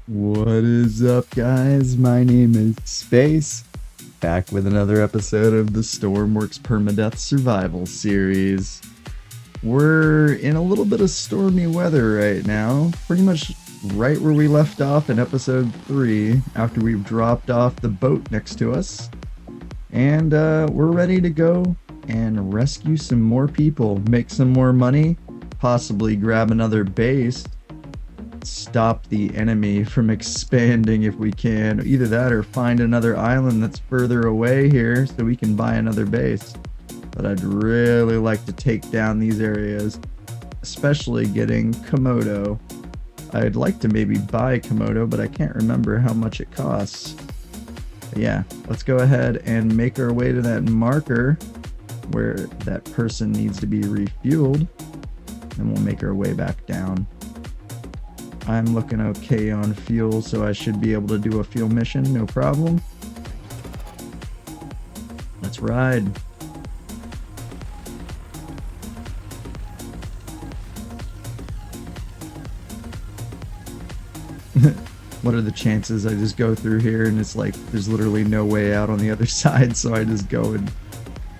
What is up, guys? My name is Space, back with another episode of the Stormworks Permadeath Survival Series. We're in a little bit of stormy weather right now, pretty much right where we left off in episode 3, after we've dropped off the boat next to us. And we're ready to go and rescue some more people, make some more money, possibly grab another base, stop the enemy from expanding if we can. Either that or find another island that's further away here so we can buy another base. But I'd really like to take down these areas, especially getting Komodo. I'd like to maybe buy Komodo, but I can't remember how much it costs. But yeah, let's go ahead and make our way to that marker where that person needs to be refueled, and we'll make our way back down. I'm looking okay on fuel, so I should be able to do a fuel mission, no problem. Let's ride. What are the chances I just go through here and it's like there's literally no way out on the other side, so I just go and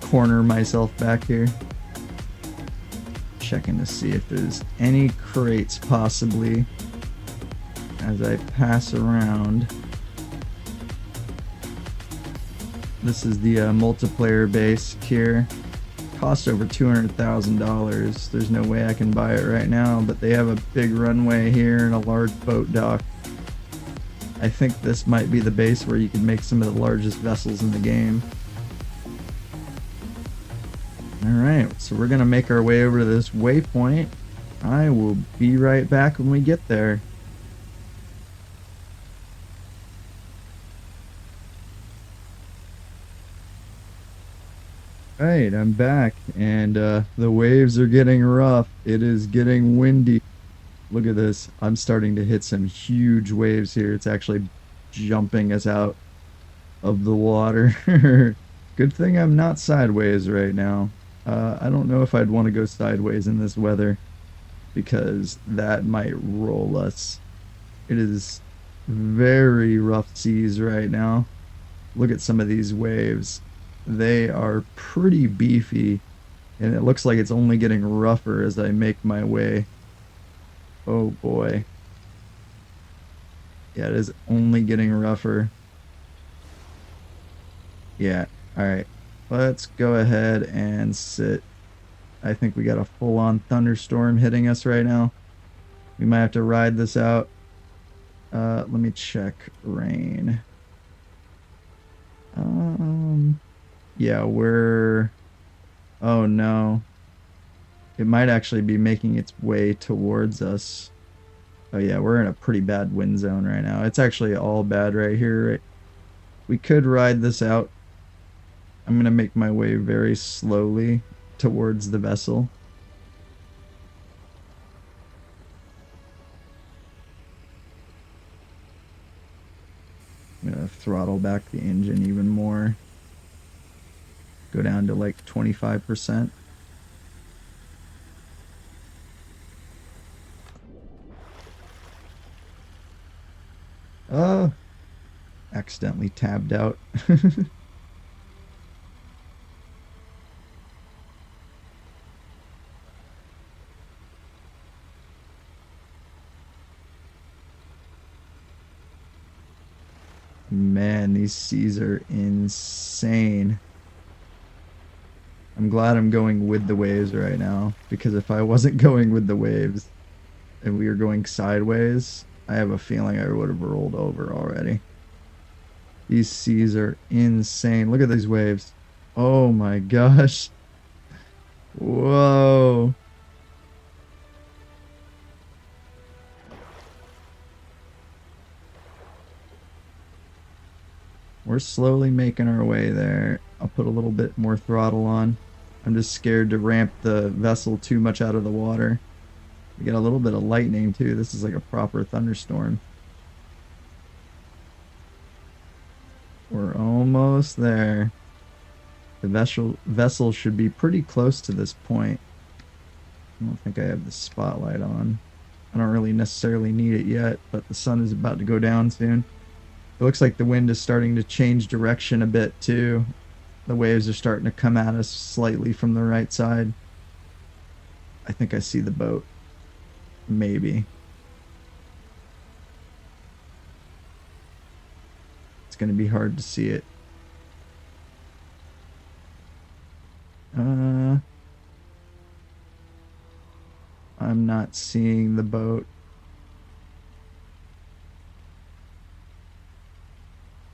corner myself back here. Checking to see if there's any crates possibly as I pass around. This is the multiplayer base here. Cost over $200,000. There's no way I can buy it right now, but they have a big runway here and a large boat dock. I think this might be the base where you can make some of the largest vessels in the game. Alright, so we're gonna make our way over to this waypoint. I will be right back when we get there. Alright, I'm back, and the waves are getting rough. It is getting windy. Look at this. I'm starting to hit some huge waves here. It's actually jumping us out of the water. Good thing I'm not sideways right now. I don't know if I'd want to go sideways in this weather, because that might roll us. It is very rough seas right now. Look at some of these waves. They are pretty beefy, and it looks like it's only getting rougher as I make my way. Oh boy. Yeah, it is only getting rougher. Yeah, alright. Let's go ahead and sit. I think we got a full-on thunderstorm hitting us right now. We might have to ride this out. Let me check rain. Yeah, we're... Oh no. It might actually be making its way towards us. Oh yeah, we're in a pretty bad wind zone right now. It's actually all bad right here. Right? We could ride this out. I'm going to make my way very slowly towards the vessel. I'm going to throttle back the engine even more. Go down to like 25%. Accidentally tabbed out. Man, these seas are insane. I'm glad I'm going with the waves right now, because if I wasn't going with the waves and we were going sideways, I have a feeling I would have rolled over already. These seas are insane. Look at these waves. Oh my gosh. Whoa. We're slowly making our way there. I'll put a little bit more throttle on. I'm just scared to ramp the vessel too much out of the water. We got a little bit of lightning too. This is like a proper thunderstorm. We're almost there. The vessel should be pretty close to this point. I don't think I have the spotlight on. I don't really necessarily need it yet, but the sun is about to go down soon. It looks like the wind is starting to change direction a bit too. The waves are starting to come at us slightly from the right side. I think I see the boat. Maybe. It's going to be hard to see it. I'm not seeing the boat.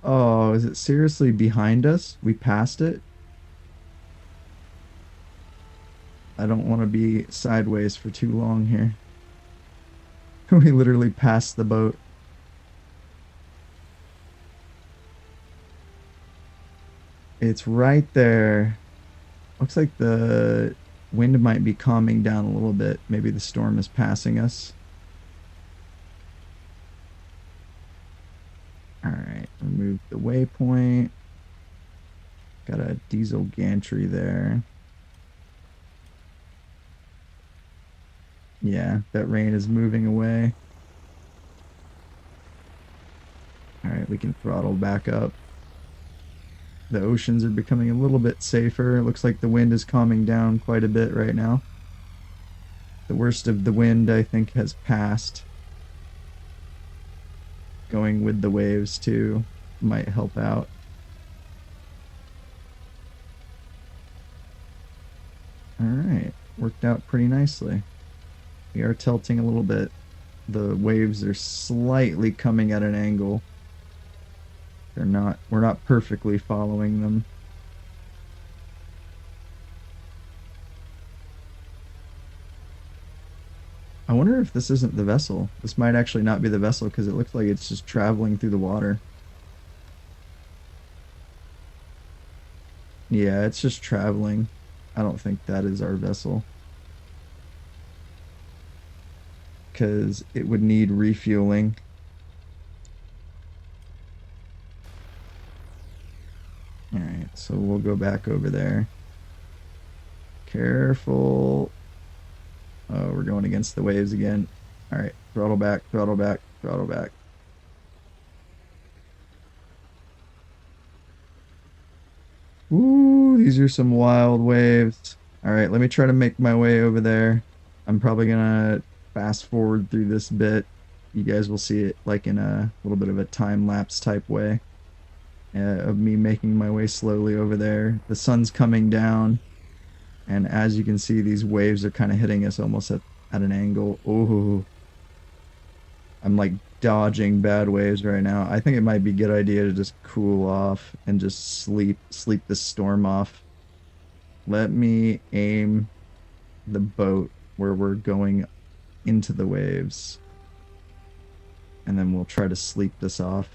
Oh, is it seriously behind us? We passed it? I don't want to be sideways for too long here. We literally passed the boat. It's right there. Looks like the wind might be calming down a little bit. Maybe the storm is passing us. Alright, remove the waypoint. Got a diesel gantry there. Yeah, that rain is moving away. Alright, we can throttle back up. The oceans are becoming a little bit safer. It looks like the wind is calming down quite a bit right now. The worst of the wind, I think, has passed. Going with the waves, too, might help out. Alright, worked out pretty nicely. We are tilting a little bit. The waves are slightly coming at an angle. We're not perfectly following them. I wonder if this isn't the vessel. This might actually not be the vessel because it looks like it's just traveling through the water. Yeah, it's just traveling. I don't think that is our vessel. Because it would need refueling. Alright, so we'll go back over there. Careful. Oh, we're going against the waves again. Alright, throttle back, throttle back, throttle back. Ooh, these are some wild waves. Alright, let me try to make my way over there. I'm probably gonna fast forward through this bit. You guys will see it like in a little bit of a time-lapse type way. Of me making my way slowly over there. The sun's coming down, and as you can see, these waves are kind of hitting us almost at an angle. Ooh, I'm like dodging bad waves right now. I think it might be a good idea to just cool off and just sleep the storm off. Let me aim the boat where we're going into the waves, and then we'll try to sleep this off.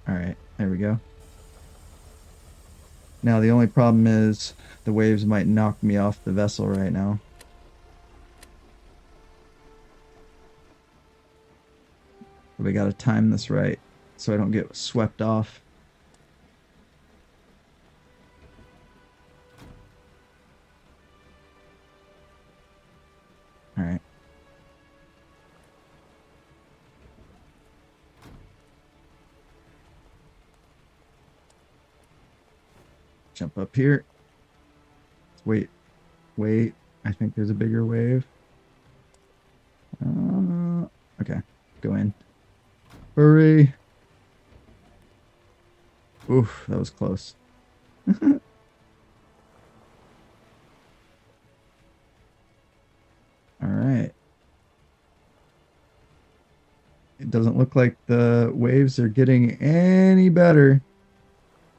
Alright, there we go. Now the only problem is the waves might knock me off the vessel right now. But we gotta time this right so I don't get swept off. Alright. Jump up here. Wait. I think there's a bigger wave. Okay. Go in. Hurry. Oof, that was close. Alright. It doesn't look like the waves are getting any better.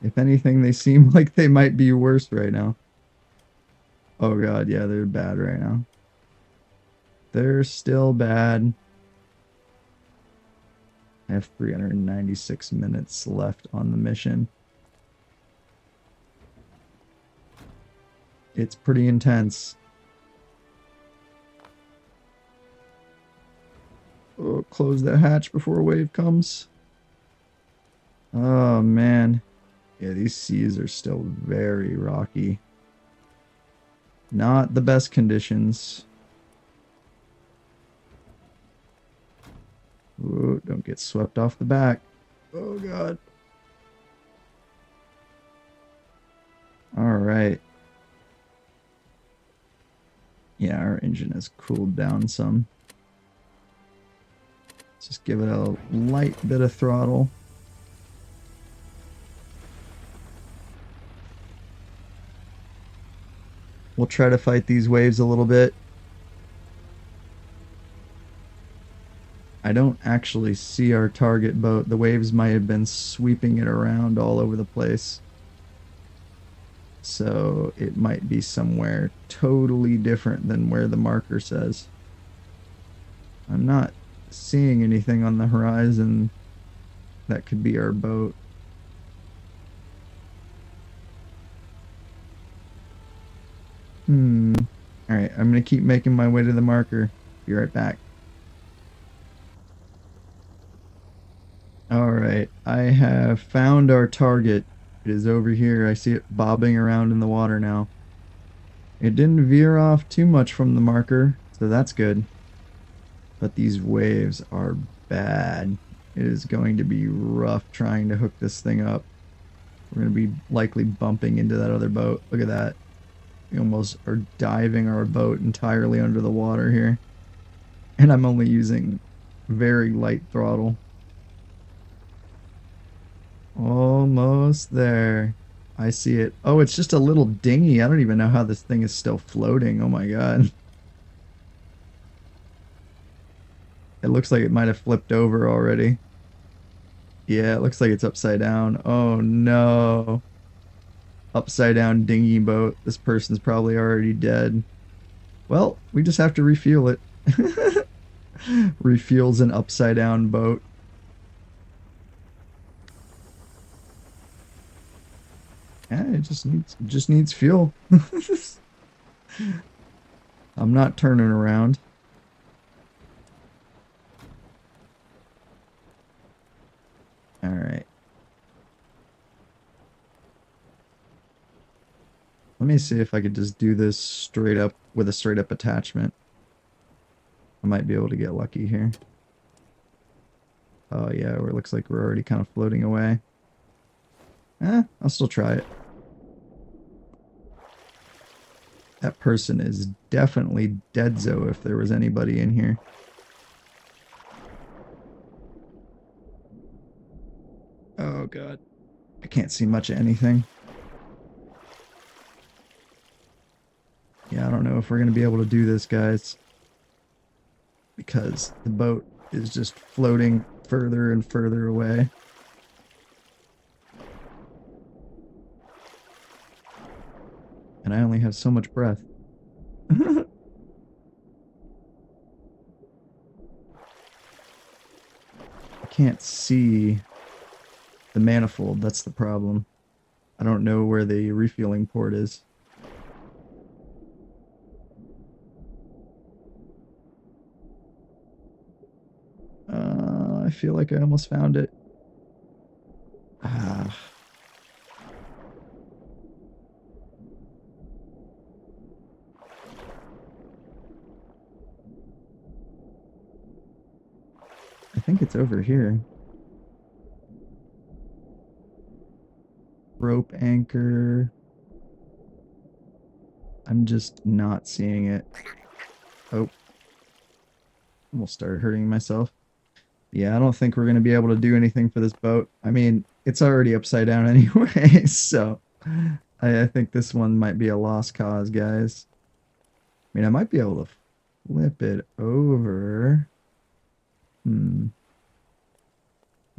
If anything, they seem like they might be worse right now. Oh god, yeah, they're bad right now. They're still bad. I have 396 minutes left on the mission. It's pretty intense. Oh, close that hatch before a wave comes. Oh man. Yeah, these seas are still very rocky. Not the best conditions. get swept off the back. Oh god. Alright. Yeah, our engine has cooled down some. Let's just give it a light bit of throttle. We'll try to fight these waves a little bit. I don't actually see our target boat. The waves might have been sweeping it around all over the place. So it might be somewhere totally different than where the marker says. I'm not seeing anything on the horizon that could be our boat. Alright, I'm gonna keep making my way to the marker. Be right back. Alright, I have found our target. It is over here. I see it bobbing around in the water now. It didn't veer off too much from the marker, so that's good. But these waves are bad. It is going to be rough trying to hook this thing up. We're going to be likely bumping into that other boat. Look at that. We almost are diving our boat entirely under the water here. And I'm only using very light throttle. Almost there. I see it. Oh, it's just a little dinghy. I don't even know how this thing is still floating. Oh my god. It looks like it might have flipped over already. Yeah, it looks like it's upside down. Oh no. Upside down dinghy boat. This person's probably already dead. Well, we just have to refuel it. Refuels an upside down boat. Yeah, it just needs fuel. I'm not turning around. Alright. Let me see if I could just do this straight up with a straight up attachment. I might be able to get lucky here. Oh yeah, it looks like we're already kind of floating away. I'll still try it. That person is definitely deadzo if there was anybody in here. Oh god. I can't see much of anything. Yeah, I don't know if we're going to be able to do this, guys. Because the boat is just floating further and further away. And I only have so much breath. I can't see the manifold, that's the problem. I don't know where the refueling port is. I feel like I almost found it. Ah. I think it's over here. Rope anchor. I'm just not seeing it. Oh. Almost started hurting myself. Yeah, I don't think we're going to be able to do anything for this boat. I mean, it's already upside down anyway, so I think this one might be a lost cause, guys. I mean, I might be able to flip it over.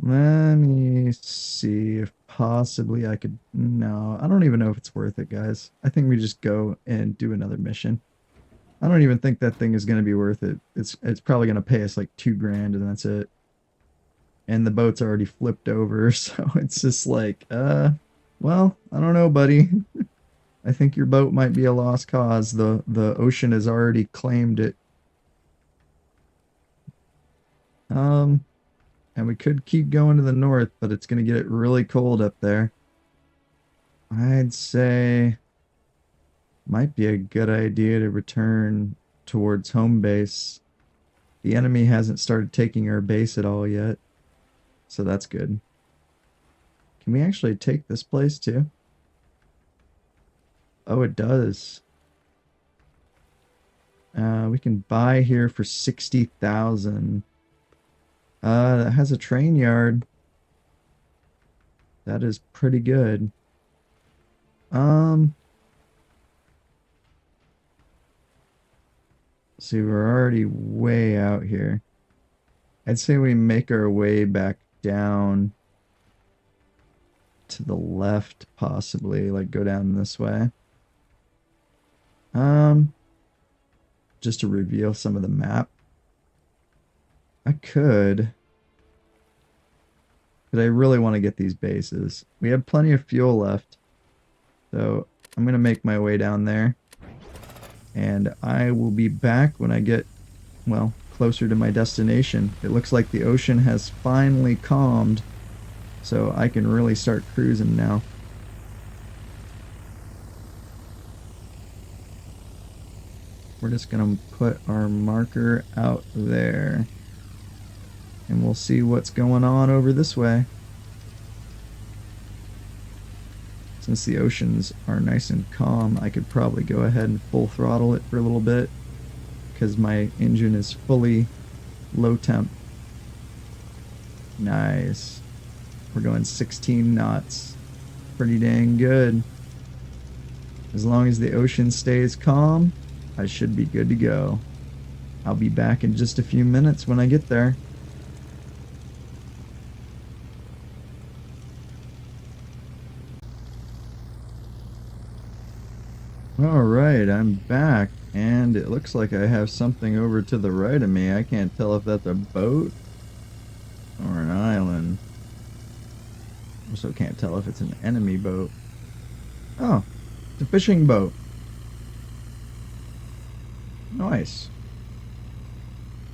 Let me see if possibly I could... No, I don't even know if it's worth it, guys. I think we just go and do another mission. I don't even think that thing is going to be worth it. It's probably going to pay us like $2,000 and that's it. And the boat's already flipped over, so it's just like, well, I don't know, buddy. I think your boat might be a lost cause. The ocean has already claimed it. And we could keep going to the north, but it's going to get really cold up there. I'd say might be a good idea to return towards home base. The enemy hasn't started taking our base at all yet. so that's good. Can we actually take this place too? Oh, it does. We can buy here for 60,000. That has a train yard. That is pretty good. Um, see, we're already way out here. I'd say we make our way back down to the left, possibly, like go down this way. Um, just to reveal some of the map. I could, but I really want to get these bases. We have plenty of fuel left, so I'm gonna make my way down there, and I will be back when I get, well, closer to my destination. It looks like the ocean has finally calmed, so I can really start cruising now. We're just gonna put our marker out there, and we'll see what's going on over this way. Since the oceans are nice and calm, I could probably go ahead and full throttle it for a little bit, because my engine is fully low temp. Nice. We're going 16 knots. Pretty dang good. As long as the ocean stays calm, I should be good to go. I'll be back in just a few minutes when I get there. Alright, I'm back, and it looks like I have something over to the right of me. I can't tell if that's a boat or an island. Also can't tell if it's an enemy boat. Oh, it's a fishing boat. Nice.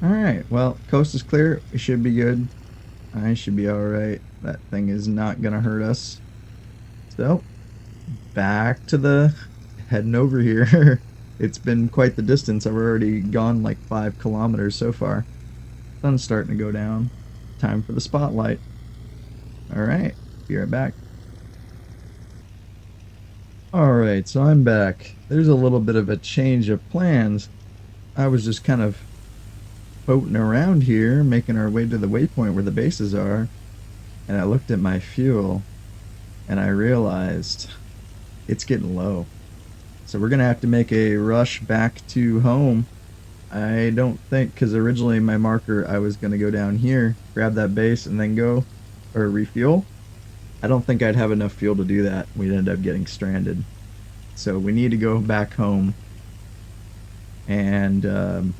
Alright, well, coast is clear. We should be good. I should be alright. That thing is not gonna hurt us. So, back to the heading over here. It's been quite the distance. I've already gone like 5 kilometers so far. Sun's starting to go down. Time for the spotlight. Alright, be right back. Alright, so I'm back. There's a little bit of a change of plans. I was just kind of boating around here, making our way to the waypoint where the bases are, and I looked at my fuel, and I realized it's getting low. So we're going to have to make a rush back to home. I don't think, because originally my marker, I was going to go down here, grab that base, and then go, or refuel. I don't think I'd have enough fuel to do that. We'd end up getting stranded. So we need to go back home. And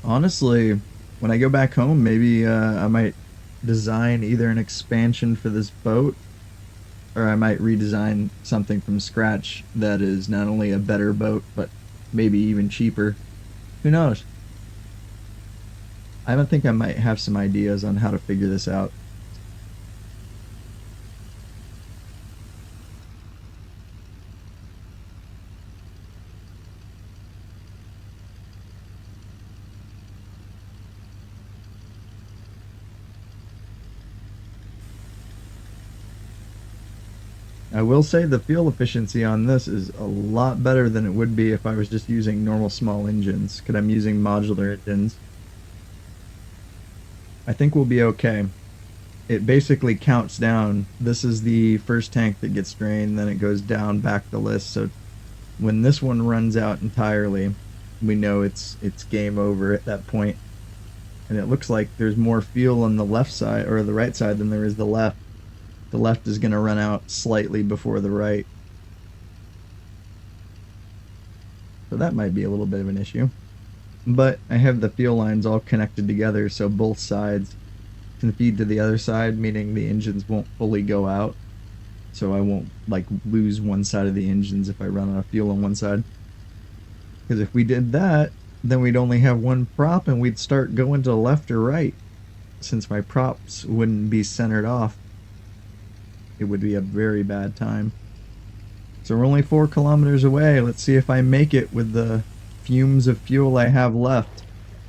honestly, when I go back home, maybe I might design either an expansion for this boat, or I might redesign something from scratch that is not only a better boat, but maybe even cheaper. Who knows? I think I might have some ideas on how to figure this out. I will say the fuel efficiency on this is a lot better than it would be if I was just using normal small engines, because I'm using modular engines. I think we'll be okay. It basically counts down. This is the first tank that gets drained, then it goes down back the list. So when this one runs out entirely, we know it's game over at that point. And it looks like there's more fuel on the left side, or the right side, than there is the left. The left is going to run out slightly before the right. So that might be a little bit of an issue. But I have the fuel lines all connected together, so both sides can feed to the other side, meaning the engines won't fully go out. So I won't like lose one side of the engines if I run out of fuel on one side. Because if we did that, then we'd only have one prop and we'd start going to the left or right. Since my props wouldn't be centered off, it would be a very bad time. So we're only 4 kilometers away. Let's see if I make it with the fumes of fuel I have left.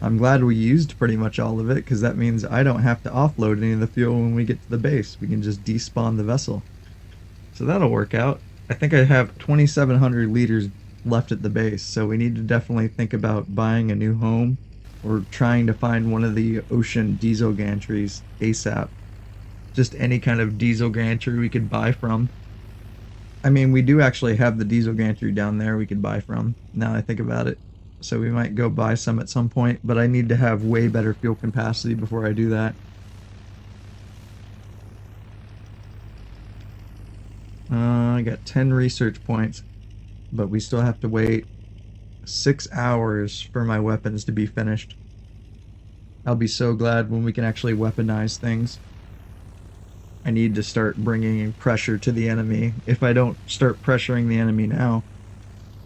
I'm glad we used pretty much all of it, because that means I don't have to offload any of the fuel when we get to the base. We can just despawn the vessel. So that'll work out. I think I have 2,700 liters left at the base, so we need to definitely think about buying a new home or trying to find one of the ocean diesel gantries ASAP. Just any kind of diesel gantry we could buy from. I mean, we do actually have the diesel gantry down there we could buy from, now I think about it. So we might go buy some at some point, but I need to have way better fuel capacity before I do that. I got 10 research points, but we still have to wait 6 hours for my weapons to be finished. I'll be so glad when we can actually weaponize things. I need to start bringing pressure to the enemy. If I don't start pressuring the enemy now,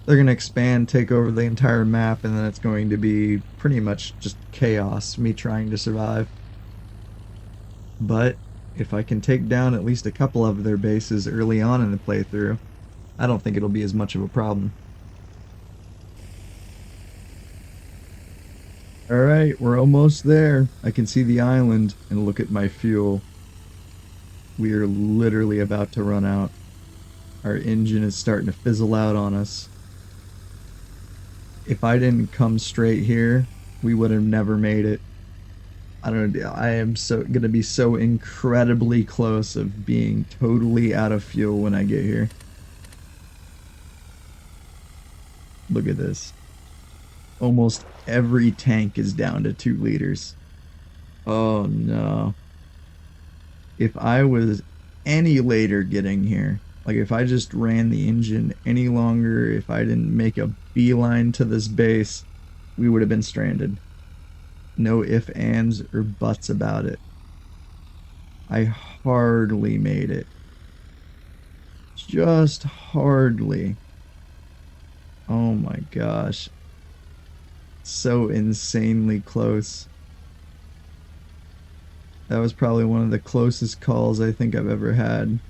they're going to expand, take over the entire map, and then it's going to be pretty much just chaos, me trying to survive. But if I can take down at least a couple of their bases early on in the playthrough, I don't think it'll be as much of a problem. Alright, we're almost there. I can see the island, and look at my fuel. We are literally about to run out. Our engine is starting to fizzle out on us. If I didn't come straight here, we would have never made it. I don't know, I am gonna be so incredibly close of being totally out of fuel when I get here. Look at this. Almost every tank is down to 2 liters. Oh no. If I was any later getting here, like if I just ran the engine any longer, if I didn't make a beeline to this base, we would have been stranded. No ifs, ands, or buts about it. I hardly made it. Just hardly. Oh my gosh. So insanely close. That was probably one of the closest calls I think I've ever had.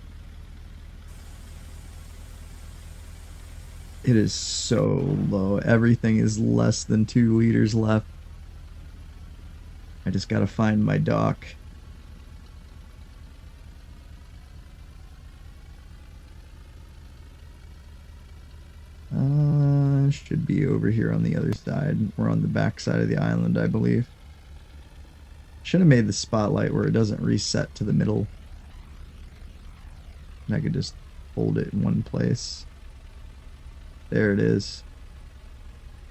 It is so low. Everything is less than 2 liters left. I just gotta find my dock. Should be over here on the other side. We're on the back side of the island, I believe. Should have made the spotlight where it doesn't reset to the middle. And I could just hold it in one place. There it is.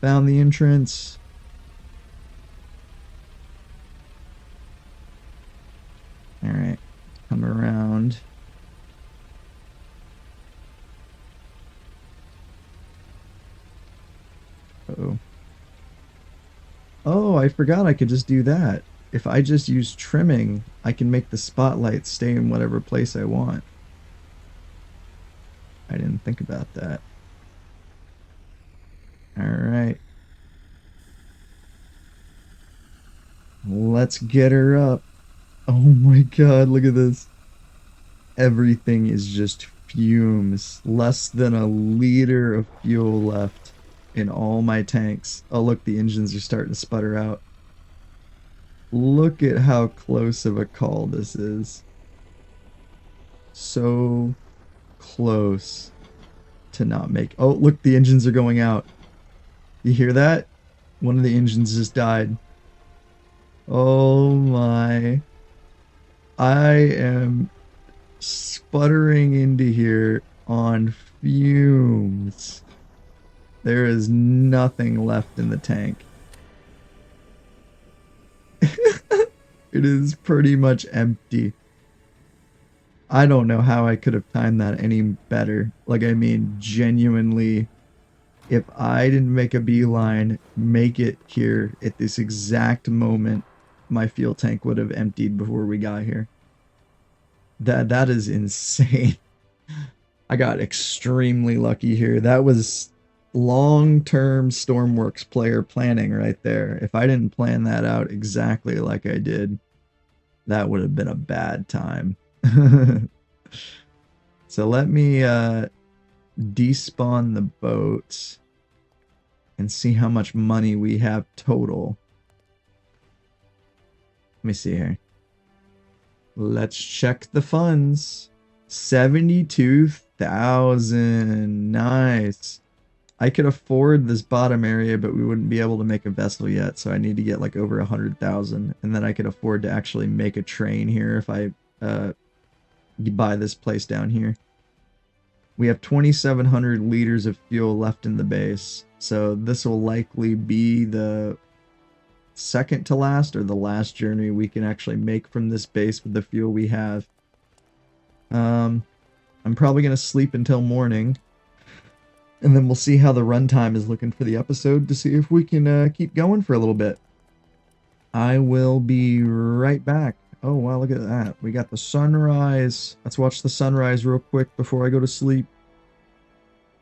Found the entrance. Alright, come around. Uh-oh. Oh, I forgot I could just do that. If I just use trimming, I can make the spotlight stay in whatever place I want. I didn't think about that. Alright. Let's get her up. Oh my god, look at this. Everything is just fumes. Less than a liter of fuel left in all my tanks. Oh look, the engines are starting to sputter out. Look at how close of a call this is. So close to not make... Oh, look, the engines are going out. You hear that? One of the engines just died. Oh my. I am sputtering into here on fumes. There is nothing left in the tank. It is pretty much empty. I don't know how I could have timed that any better. Like, I mean, genuinely, if I didn't make a beeline, make it here at this exact moment, my fuel tank would have emptied before we got here. That is insane. I got extremely lucky here. That was long-term Stormworks player planning right there. If I didn't plan that out exactly like I did, that would have been a bad time. So let me despawn the boat and see how much money we have total. Let me see here. Let's check the funds. 72,000. Nice. I could afford this bottom area, but we wouldn't be able to make a vessel yet, so I need to get like over 100,000, and then I could afford to actually make a train here if I buy this place down here. We have 2,700 liters of fuel left in the base, so this will likely be the second to last or the last journey we can actually make from this base with the fuel we have. I'm probably going to sleep until morning, and then we'll see how the runtime is looking for the episode to see if we can keep going for a little bit. I will be right back. Oh, wow, look at that. We got the sunrise. Let's watch the sunrise real quick before I go to sleep.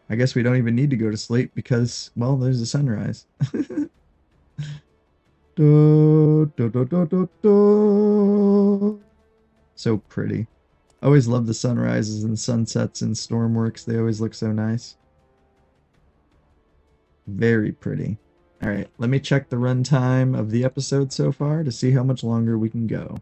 I guess we don't even need to go to sleep because, well, there's the sunrise. Do, do, do, do, do, do. So pretty. I always love the sunrises and sunsets in Stormworks. They always look so nice. Very pretty. Alright, let me check the runtime of the episode so far to see how much longer we can go.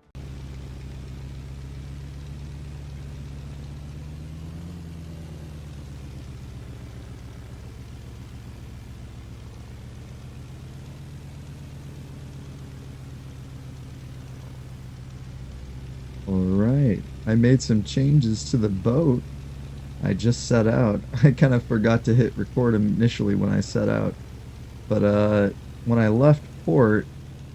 Alright, I made some changes to the boat. I just set out. I kind of forgot to hit record initially when I set out. But when I left port,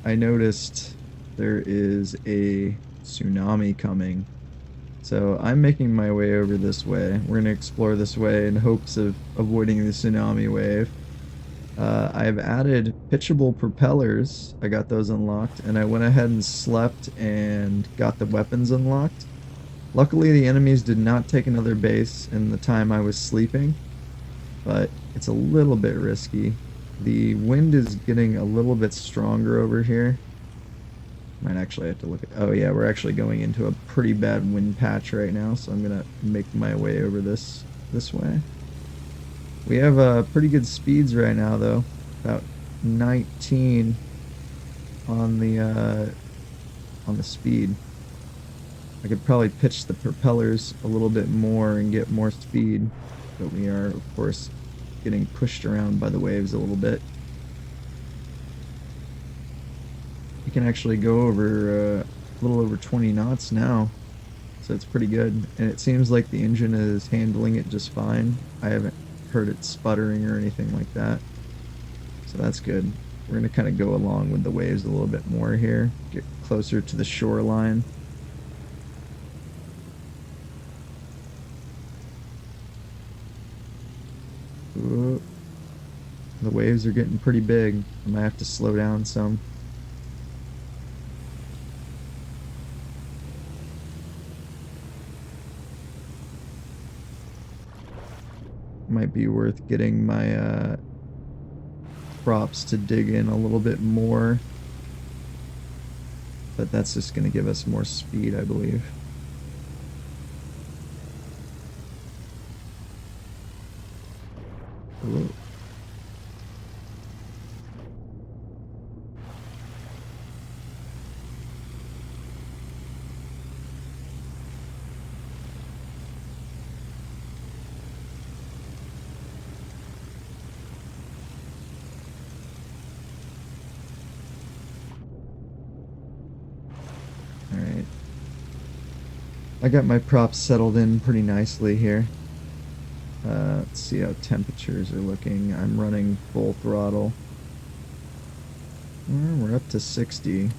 I noticed there is a tsunami coming. So I'm making my way over this way. We're going to explore this way in hopes of avoiding the tsunami wave. I've added pitchable propellers. I got those unlocked, and I went ahead and slept and got the weapons unlocked. Luckily, the enemies did not take another base in the time I was sleeping, but it's a little bit risky. The wind is getting a little bit stronger over here. Might actually have to look at... Oh yeah, we're actually going into a pretty bad wind patch right now, so I'm gonna make my way over this way. We have pretty good speeds right now, though. About 19 on the speed. I could probably pitch the propellers a little bit more and get more speed, but we are, of course, getting pushed around by the waves a little bit. We can actually go over a little over 20 knots now, so it's pretty good. And it seems like the engine is handling it just fine. I haven't heard it sputtering or anything like that, so that's good. We're going to kind of go along with the waves a little bit more here, get closer to the shoreline. Ooh, the waves are getting pretty big. I might have to slow down some. Might be worth getting my props to dig in a little bit more, but that's just going to give us more speed, I believe. Ooh. Alright. I got my props settled in pretty nicely here. Let's see how temperatures are looking. I'm running full throttle. We're up to 60.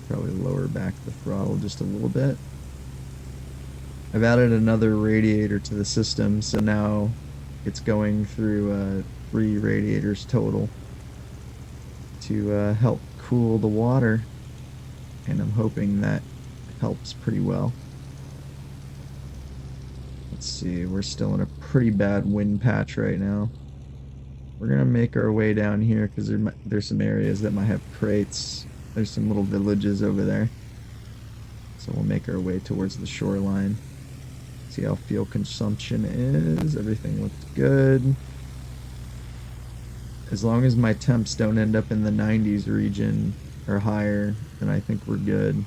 Probably lower back the throttle just a little bit. I've added another radiator to the system, so now it's going through 3 radiators total to help cool the water, and I'm hoping that helps pretty well. Let's see, we're still in a pretty bad wind patch right now. We're gonna make our way down here because there's some areas that might have crates. There's some little villages over there, so we'll make our way towards the shoreline. See how fuel consumption is. Everything looks good. As long as my temps don't end up in the 90s region or higher, then I think we're good.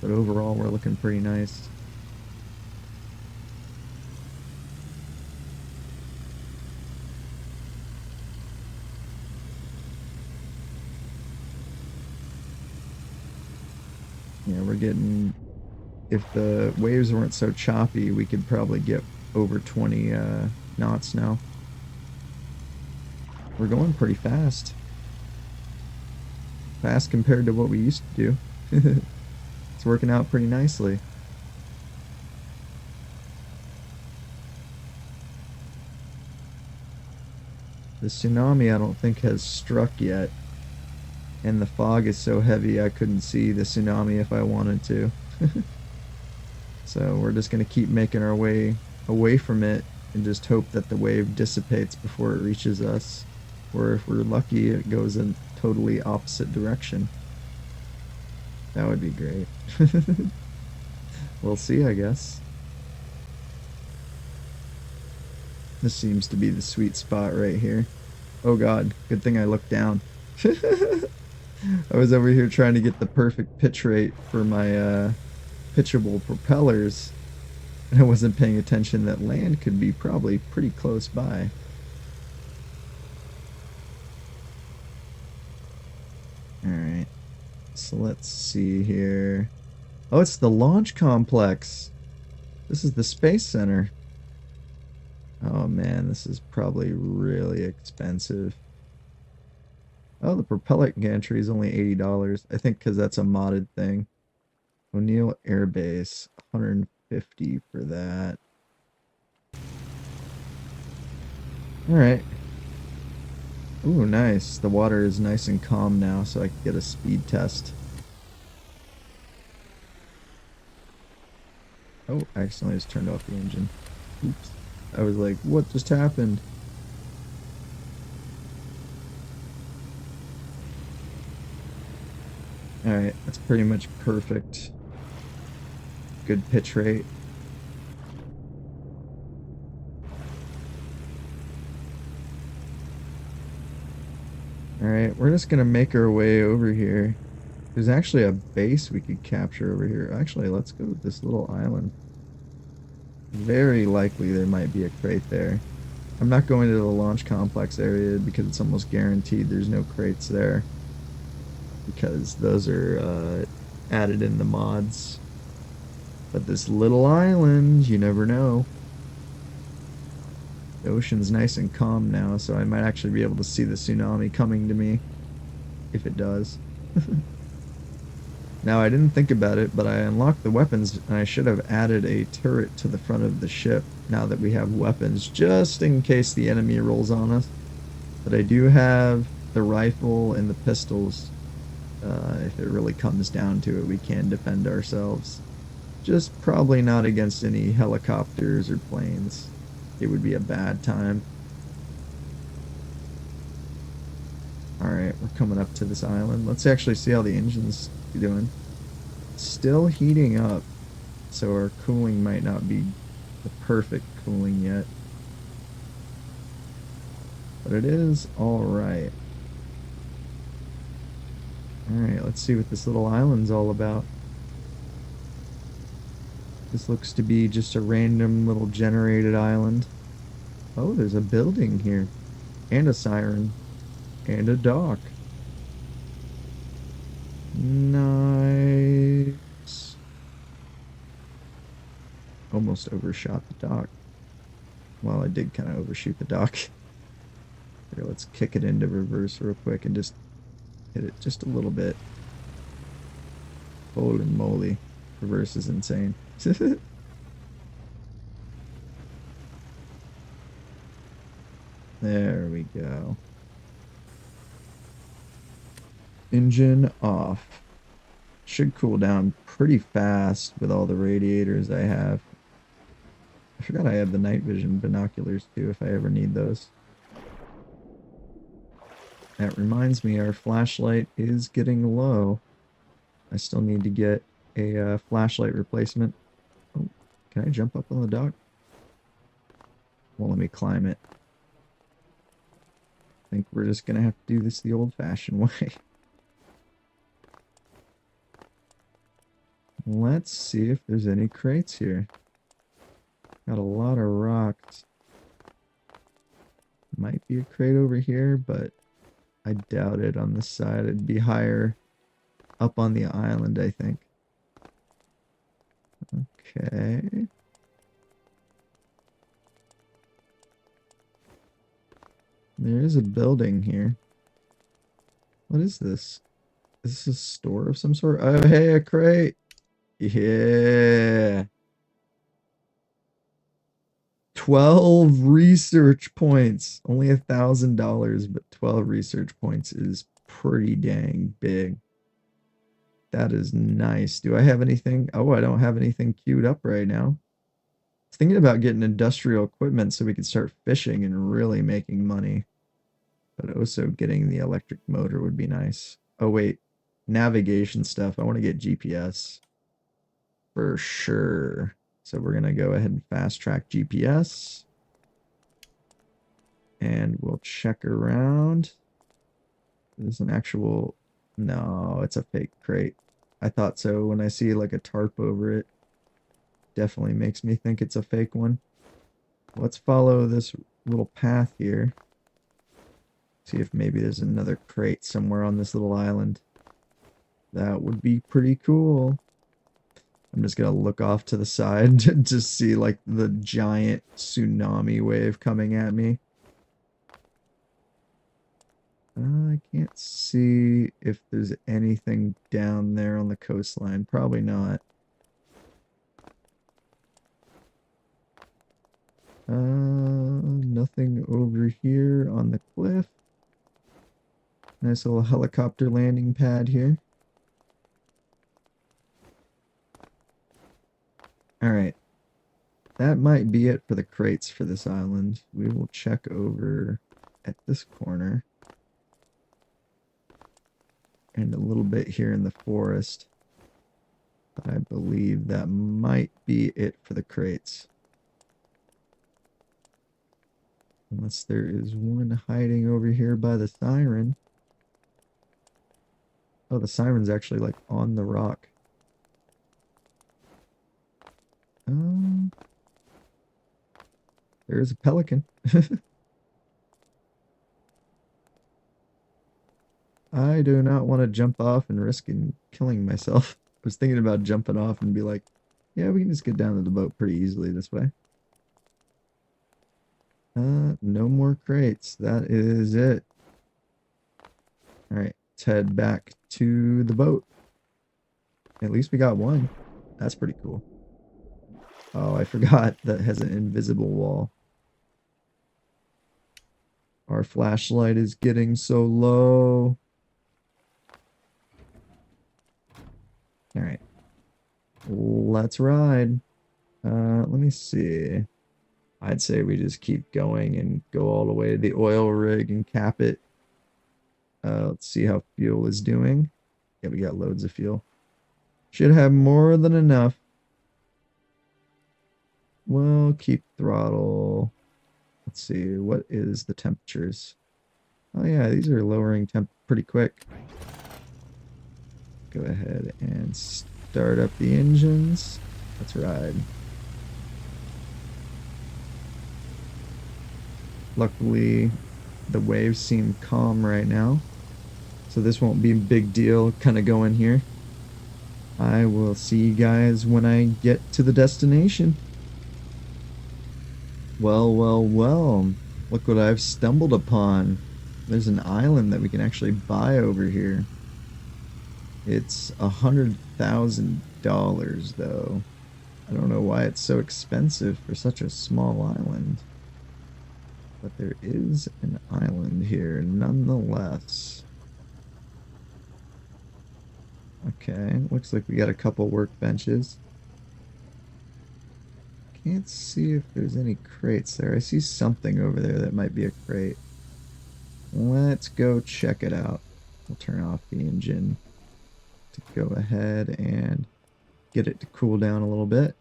But overall, we're looking pretty nice. Yeah, we're getting... If the waves weren't so choppy, we could probably get over 20 knots now. We're going pretty fast. Fast compared to what we used to do. It's working out pretty nicely. The tsunami I don't think has struck yet. And the fog is so heavy I couldn't see the tsunami if I wanted to. So we're just going to keep making our way away from it and just hope that the wave dissipates before it reaches us. Or if we're lucky, it goes in totally opposite direction. That would be great. We'll see, I guess. This seems to be the sweet spot right here. Oh god, good thing I looked down. I was over here trying to get the perfect pitch rate for my pitchable propellers, and I wasn't paying attention that land could be probably pretty close by. Alright, so let's see here. Oh, it's the launch complex. This is the space center. Oh man, this is probably really expensive. Oh, the propellant gantry is only $80. I think because that's a modded thing. O'Neill Air Base, 150 for that. Alright. Ooh, nice. The water is nice and calm now, so I can get a speed test. Oh, I accidentally just turned off the engine. Oops. I was like, what just happened? Alright, that's pretty much perfect. Good pitch rate. Alright, we're just gonna make our way over here. There's actually a base we could capture over here. Actually, let's go with this little island. Very likely there might be a crate there. I'm not going to the launch complex area because it's almost guaranteed there's no crates there. Because those are added in the mods. But this little island, you never know. The ocean's nice and calm now, so I might actually be able to see the tsunami coming to me. If it does. Now, I didn't think about it, but I unlocked the weapons, and I should have added a turret to the front of the ship now that we have weapons, just in case the enemy rolls on us. But I do have the rifle and the pistols. If it really comes down to it, we can defend ourselves. Just probably not against any helicopters or planes. It would be a bad time. Alright, we're coming up to this island. Let's actually see how the engine's doing. Still heating up, so our cooling might not be the perfect cooling yet. But it is alright. Alright, let's see what this little island's all about. This looks to be just a random little generated island. Oh, there's a building here. And a siren. And a dock. Nice. Almost overshot the dock. Well, I did kind of overshoot the dock. Here, let's kick it into reverse real quick and just hit it just a little bit. Holy moly. Reverse is insane. There we go. Engine off. Should cool down pretty fast with all the radiators I have. I forgot I have the night vision binoculars too if I ever need those. That reminds me, our flashlight is getting low. I still need to get a flashlight replacement. Oh, can I jump up on the dock? Well, let me climb it. I think we're just gonna have to do this the old-fashioned way. Let's see if there's any crates here. Got a lot of rocks. Might be a crate over here, but I doubt it on this side. It'd be higher up on the island, I think. Okay. There is a building here. What is this? Is this a store of some sort? Oh, hey, a crate. Yeah. 12 research points. Only $1,000, but 12 research points is pretty dang big. That is nice. Do I have anything? Oh, I don't have anything queued up right now. I was thinking about getting industrial equipment so we could start fishing and really making money. But also getting the electric motor would be nice. Oh, wait. Navigation stuff. I want to get GPS for sure. So we're going to go ahead and fast track GPS. And we'll check around. There's an actual... No, it's a fake crate. I thought so when I see like a tarp over it. Definitely makes me think it's a fake one. Let's follow this little path here. See if maybe there's another crate somewhere on this little island. That would be pretty cool. I'm just gonna look off to the side to see like the giant tsunami wave coming at me. I can't see if there's anything down there on the coastline. Probably not. Nothing over here on the cliff. Nice little helicopter landing pad here. Alright. That might be it for the crates for this island. We will check over at this corner. And a little bit here in the forest. But I believe that might be it for the crates. Unless there is one hiding over here by the siren. Oh, the siren's actually like on the rock. There's a pelican. I do not want to jump off and risk killing myself. I was thinking about jumping off and be like, yeah, we can just get down to the boat pretty easily this way. No more crates. That is it. Alright, let's head back to the boat. At least we got one. That's pretty cool. Oh, I forgot that has an invisible wall. Our flashlight is getting so low. Alright. Let's ride. Let me see. I'd say we just keep going and go all the way to the oil rig and cap it. Let's see how fuel is doing. Yeah, we got loads of fuel. Should have more than enough. We'll keep throttle. Let's see, what is the temperatures? Oh yeah, these are lowering temp pretty quick. Go ahead and start up the engines. Let's ride. Luckily, the waves seem calm right now, so this won't be a big deal kind of going here. I will see you guys when I get to the destination. Well, well, well. Look what I've stumbled upon. There's an island that we can actually buy over here. It's $100,000 though. I don't know why it's so expensive for such a small island. But there is an island here nonetheless. Okay, looks like we got a couple workbenches. Can't see if there's any crates there. I see something over there that might be a crate. Let's go check it out. We'll turn off the engine to go ahead and get it to cool down a little bit.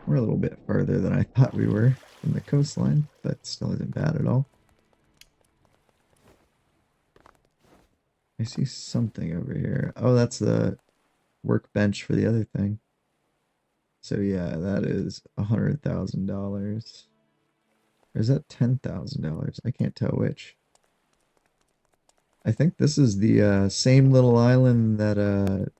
We're a little bit further than I thought we were from the coastline, but still isn't bad at all. I see something over here. Oh, that's the workbench for the other thing. So yeah, that is $100,000. Or is that $10,000? I can't tell which. I think this is the same little island that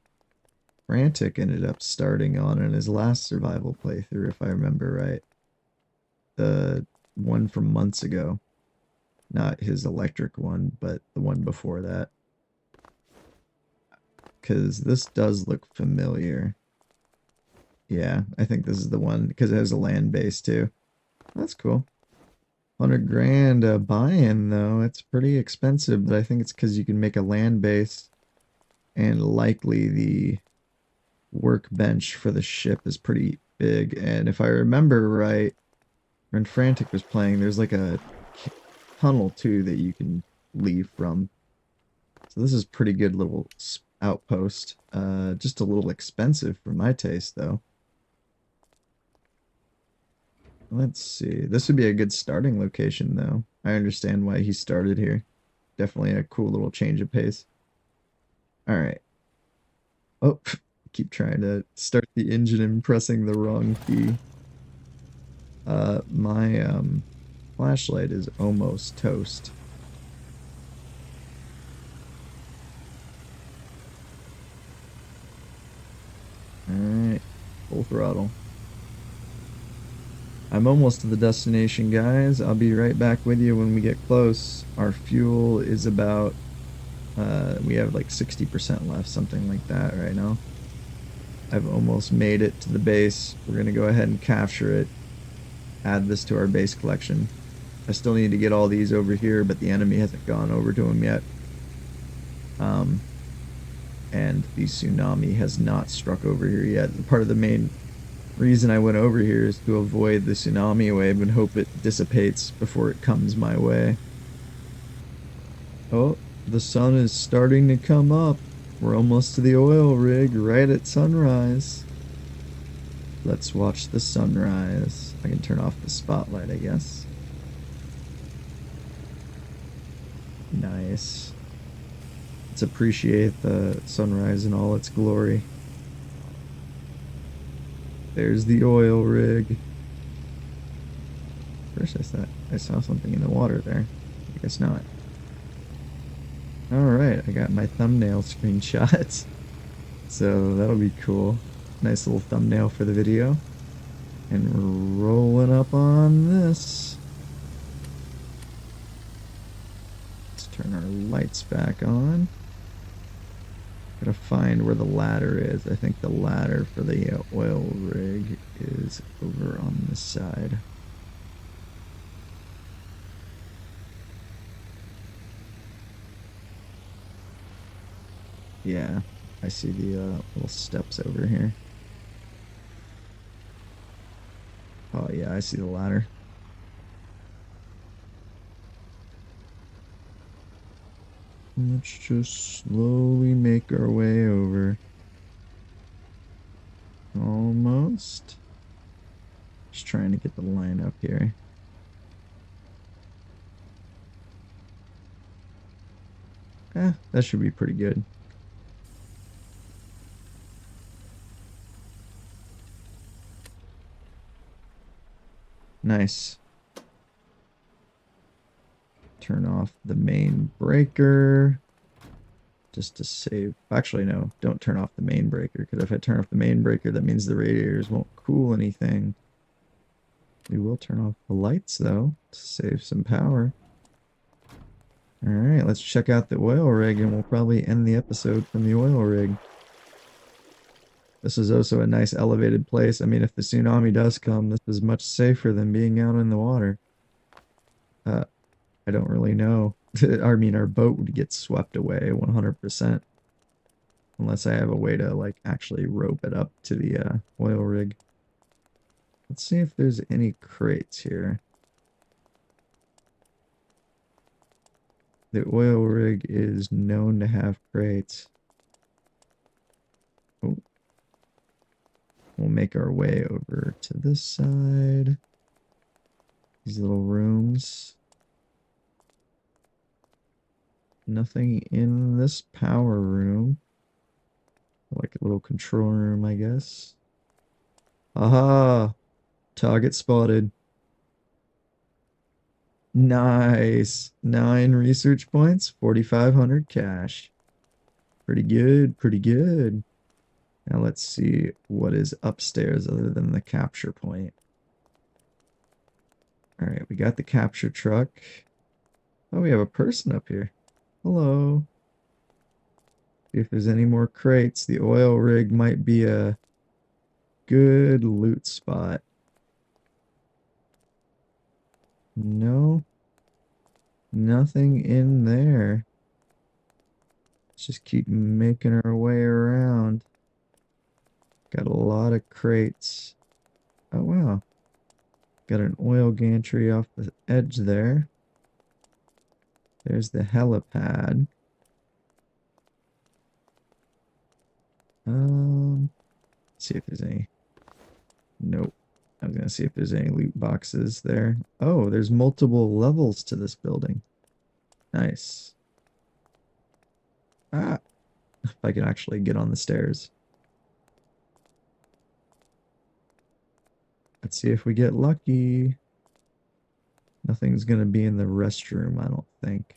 Frantic ended up starting on in his last survival playthrough, if I remember right. The one from months ago. Not his electric one, but the one before that. Because this does look familiar. Yeah, I think this is the one, because it has a land base too. That's cool. 100 grand buy-in though. It's pretty expensive, but I think it's because you can make a land base, and likely the workbench for the ship is pretty big. And if I remember right, when Frantic was playing, there's like a tunnel too that you can leave from. So this is pretty good little outpost. Just a little expensive for my taste though. Let's see. This would be a good starting location, though. I understand why he started here. Definitely a cool little change of pace. All right. Oh, keep trying to start the engine and pressing the wrong key. My flashlight is almost toast. All right, full throttle. I'm almost to the destination, guys. I'll be right back with you when we get close. Our fuel is about, we have like 60% left, something like that right now. I've almost made it to the base. We're going to go ahead and capture it, add this to our base collection. I still need to get all these over here, but the enemy hasn't gone over to them yet. And the tsunami has not struck over here yet. Part of the main reason I went over here is to avoid the tsunami wave and hope it dissipates before it comes my way. Oh, the sun is starting to come up. We're almost to the oil rig right at sunrise. Let's watch the sunrise. I can turn off the spotlight, I guess. Nice. Let's appreciate the sunrise in all its glory. There's the oil rig. First I saw something in the water there. I guess not. Alright, I got my thumbnail screenshots. So that'll be cool. Nice little thumbnail for the video. And we're rolling up on this. Let's turn our lights back on. Gotta find where the ladder is. I think the ladder for the oil rig is over on this side. Yeah, I see the little steps over here. Oh yeah, I see the ladder. Let's just slowly make our way over. Almost. Just trying to get the line up here. That should be pretty good. Nice. Turn off the main breaker. Just to save. Actually, no. Don't turn off the main breaker. Because if I turn off the main breaker, that means the radiators won't cool anything. We will turn off the lights, though, to save some power. Alright, let's check out the oil rig, and we'll probably end the episode from the oil rig. This is also a nice elevated place. I mean, if the tsunami does come, this is much safer than being out in the water. I don't really know. I mean, our boat would get swept away 100%. Unless I have a way to, like, actually rope it up to the oil rig. Let's see if there's any crates here. The oil rig is known to have crates. Oh. We'll make our way over to this side. These little rooms. Nothing in this power room. Like a little control room, I guess. Aha! Target spotted. Nice. 9 research points, 4,500 cash. Pretty good, pretty good. Now let's see what is upstairs other than the capture point. All right, we got the capture truck. Oh, we have a person up here. Hello. See if there's any more crates. The oil rig might be a good loot spot. No, nothing in there. Let's just keep making our way around. Got a lot of crates. Oh, wow. Got an oil gantry off the edge there. There's the helipad. See if there's any. Nope. I was gonna see if there's any loot boxes there. Oh, there's multiple levels to this building. Nice. Ah, if I can actually get on the stairs. Let's see if we get lucky. Nothing's gonna be in the restroom, I don't think.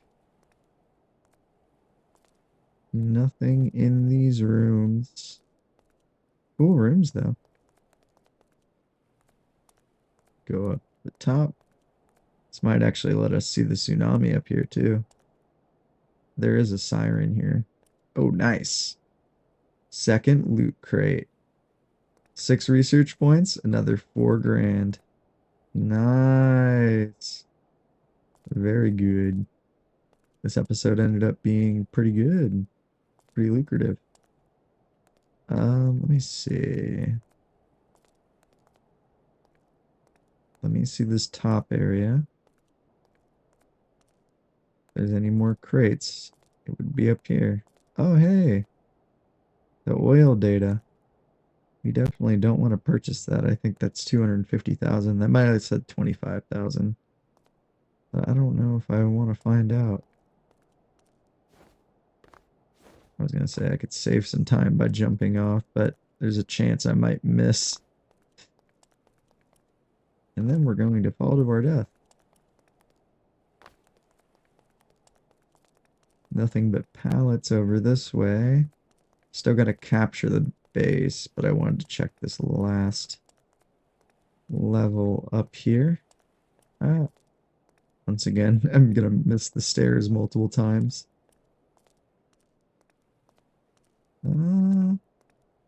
Nothing in these rooms. Cool rooms, though. Go up the top. This might actually let us see the tsunami up here, too. There is a siren here. Oh, nice. Second loot crate. 6 research points, another 4 grand. Nice. Very good. This episode ended up being pretty good. Pretty lucrative. Let me see. Let me see this top area. If there's any more crates, it would be up here. Oh, hey. The oil data. We definitely don't want to purchase that. I think that's 250,000. That might have said 25,000. But I don't know if I want to find out. I was going to say I could save some time by jumping off, but there's a chance I might miss. And then we're going to fall to our death. Nothing but pallets over this way. Still got to capture the base, but I wanted to check this last level up here. Ah, once again, I'm gonna miss the stairs multiple times.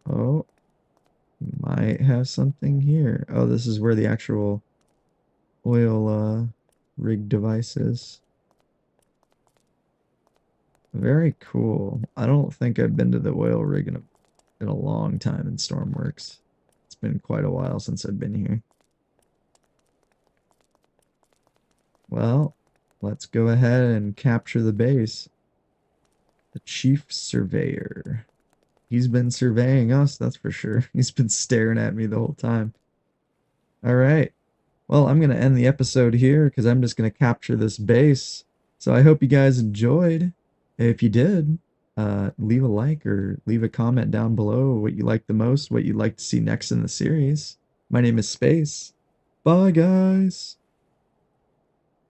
Oh, might have something here. Oh, this is where the actual oil rig device is. Very cool. I don't think I've been to the oil rig in a long time in Stormworks. It's been quite a while since I've been here. Well, let's go ahead and capture the base. The Chief Surveyor. He's been surveying us, that's for sure. He's been staring at me the whole time. All right. Well, I'm going to end the episode here because I'm just going to capture this base. So I hope you guys enjoyed. If you did, leave a like or leave a comment down below what you like the most, what you'd like to see next in the series. My name is Space. Bye, guys.